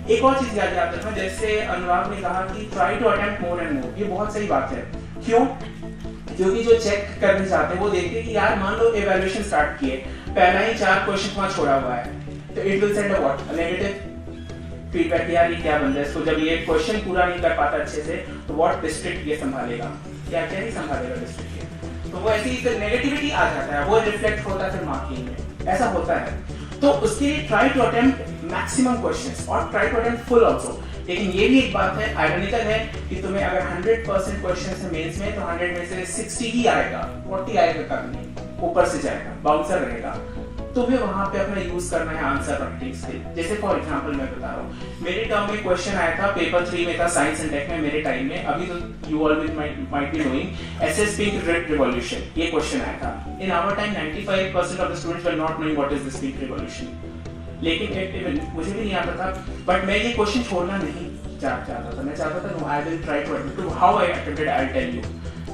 एक और चीज याद रखना, जैसे अनुराग ने कहा कि try to attempt more and more, ये बहुत सही बात है। क्यों? क्योंकि जो चेक करने चाहते हैं वो देखते हैं कि यार मान लो इवैल्यूएशन स्टार्ट किए, पहला ही 4 क्वेश्चन वहां छोड़ा हुआ है, तो it will send a what, a negative feedback, यार ये क्या बंदा है, इसको जब ये क्वेश्चन पूरा नहीं कर पाता अच्छे से तो व्हाट डिस्ट्रिक्ट ये संभालेगा, क्या क्या नहीं संभालेगा डिस्ट्रिक्ट ये, तो वो ऐसी नेगेटिविटी आ जाता है, वो रिफ्लेक्ट होता है फिर मार्किंग में, ऐसा होता है। तो उसके लिए try to attempt maximum questions और try to attempt full also. लेकिन ये भी एक बात है, आयरनिकल है कि तुम्हें अगर 100% क्वेश्चंस है मेंस में तो 100 में से 60 ही आएगा, 40 आएगा कभी नहीं, ऊपर से जाएगा, बाउंसर रहेगा। तुम्हें वहां पे अपना यूज करना है आंसर राइटिंग स्किल। जैसे फॉर एग्जांपल मैं बता रहा हूँ, मेरे टर्म में क्वेश्चन आया था पेपर 3 में था, साइंस एंड टेक में मेरे टाइम में, अभी तो you all might be knowing SS pink revolution, ये क्वेश्चन आया था। In our time 95% of the students were not knowing what is this pink revolution, लेकिन मुझे भी नहीं आता था, बट मैं ये क्वेश्चन छोड़ना नहीं चाहता था, मैं चाहता था know I will try to attempt, how I attempted I will tell you.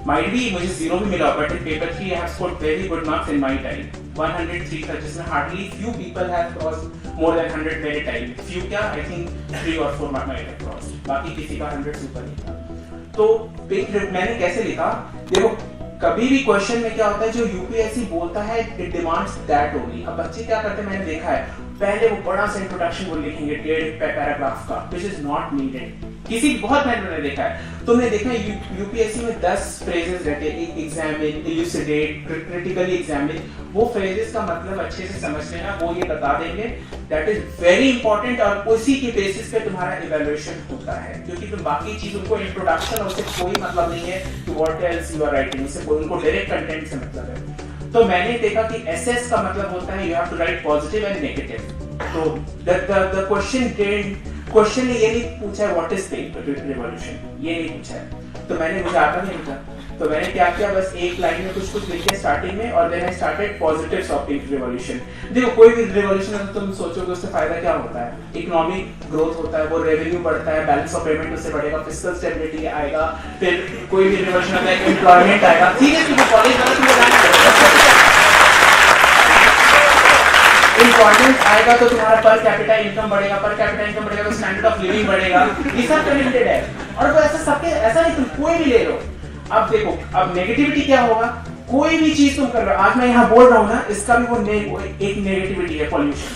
Might be मुझे 0 भी मिला, but in paper 3 I have scored very good marks in my time, 103 था, जिसमें hardly few people have crossed more than 100 मेरे time, few क्या I think 3 or 4 might have crossed, बाकी किसी का 100 सुपर नहीं था। तो मैंने कैसे लिखा, देखो कभी भी क्वेश्चन में क्या होता है, जो यूपीएससी बोलता है इट डिमांड्स दैट ओनली। अब बच्चे क्या करते हैं, मैंने देखा है पहले वो बड़ा सा इंट्रोडक्शन वो लिखेंगे 1.5 पैराग्राफ का, which is not needed। किसी बहुत मैंने देखा है, तुमने देखा है यूपीएससी में 10 फ्रेजेस रहते हैं, एग्जामिन, इल्यूसिडेट, क्रिटिकली एग्जामिन, वो फ्रेजेस का मतलब अच्छे से समझ लेना, वो ये बता देंगे, दैट इज वेरी इंपॉर्टेंट, और उसी के बेसिस पे तुम्हारा इवैल्यूएशन होता है, क्योंकि तुम बाकी चीजों को इंट्रोडक्शन और उससे कोई मतलब नहीं है कि what else you are writing, उससे कोई उनको डायरेक्ट कंटेंट से मतलब है। तो मैंने देखा कि एसएस का मतलब होता है you have to write positive and negative. तो द क्वेश्चन ने ये नहीं पूछा है व्हाट इज पिंक रिवॉल्यूशन, ये नहीं पूछा है, तो मुझे आता नहीं था, तो मैंने क्या किया, बस एक लाइन में कुछ लिख के स्टार्टिंग में, और then I started positives of pink revolution. देखो कोई भी रिवॉल्यूशन है तो तुम सोचोगे उससे फायदा क्या होता है, इकोनॉमिक ग्रोथ होता है, वो रेवेन्यू बढ़ता है, बैलेंस ऑफ पेमेंट उससे बढ़ेगा, फिस्कल स्टेबिलिटी आएगा, फिर कोई भी रिवॉल्यूशन आता है एम्प्लॉयमेंट आएगा, सीरियसली वो कॉलेज वाला इम्पॉर्टेंस आएगा तो तुम्हारा पर कैपिटा इनकम बढ़ेगा, पर कैपिटा इनकम बढ़ेगा तो स्टैंडर्ड ऑफ लिविंग बढ़ेगा, ये सब कनेक्टेड है। और वो ऐसा नहीं तुम कोई भी ले लो। अब देखो, अब नेगेटिविटी क्या होगा, कोई भी चीज तुम कर रहे हो, आज मैं यहाँ बोल रहा हूँ ना, इसका भी वो एक नेगेटिविटी है, पॉल्यूशन,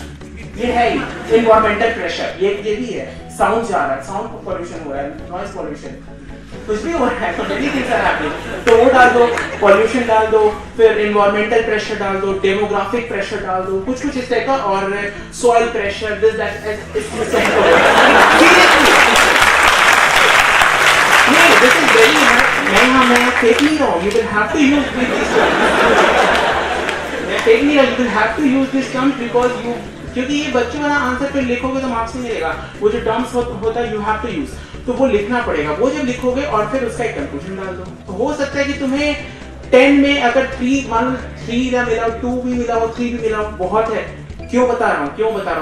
ये है ही, एनवायरमेंटल प्रेशर, ये भी है, साउंड जा रहा है, साउंड पॉल्यूशन हो रहा है, नॉइज पॉल्यूशन, कुछ भी हो रहा है, तो मेरी थिंग्स आर हैपनिंग, तो वो डाल दो, पॉल्यूशन डाल दो, फिर एनवायरमेंटल प्रेशर डाल दो, डेमोग्राफिक प्रेशर डाल दो, कुछ इस टाइप का, और soil pressure, this that, this is very, मैं फेक नहीं रहा हूं, you will have to use this term, मैं फेक नहीं रहा, you will have to use this term because you, क्योंकि ये बच्चों वाला आंसर पे लिखोगे तो मार्क्स नहीं मिलेगा, वो जो टर्म्स होता है यू हैव टू यूज, तो वो लिखना पड़ेगा, वो जब लिखोगे और फिर उसका एक कंक्लूजन डाल दो, तो हो सकता है कि तुम्हें 10 में अगर 3 मान लो 3 ना मिला हो, 2 भी मिला हो, 3 भी मिला हो, बहुत है। क्यों बता रहा हूँ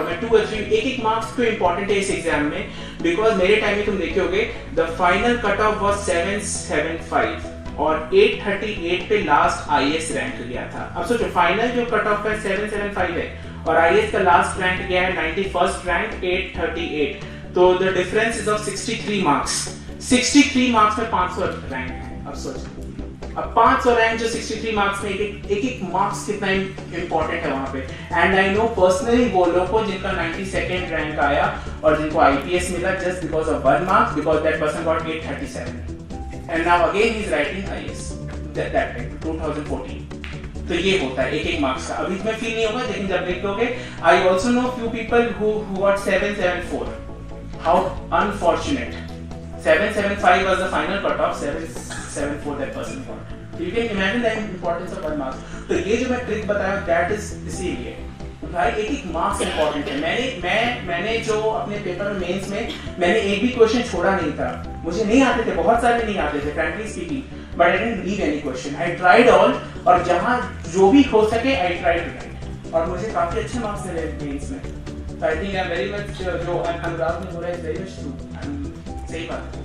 मैं 2 और 3 एक मार्क्स क्यों इंपॉर्टेंट है इस एग्जाम में, बिकॉज मेरे टाइम में तुम देखोगे the final cut off was 775 और 838 पे लास्ट आईएएस रैंक गया था। अब सोचो फाइनल जो कट ऑफ है 775 है और आईएएस का लास्ट रैंक गया है 91st रैंक 838, तो the difference is of 63 marks. 63 marks में 500 रैंक है। अब सोचो, अब 500 रैंक जो 63 मार्क्स में एक मार्क्स कितना इंपॉर्टेंट है वहां पे। एंड आई नो पर्सनली वो लोगों को जिनका 92nd रैंक आया और जिनको आईपीएस मिला just because of 1 marks, because that person got 837 and now again he is writing IAS that time 2014। तो ये होता है एक मार्क्स का। अभी तुम्हें फील नहीं होगा लेकिन जब लिख दोगे। I also know few people who got 774। How unfortunate. 775 was the final cutoff, 774 that person got. So you can imagine the importance of 1 mark. तो ये जो मैं ट्रिक बताया that is इसीलिए भाई एक मार्क्स इंपॉर्टेंट है। मैंने जो अपने पेपर में मेंस में मैंने एक भी क्वेश्चन छोड़ा नहीं था। मुझे नहीं आते थे, बहुत सारे नहीं आते थे frankly speaking, but I didn't leave any question. I tried all और जहाँ जो भी हो सके I tried to write और मुझे काफी अच्छे मार्क्स मिले मेंस में। So I think I'm very much जो अनुराग ने बोला is very much true. सही बात है।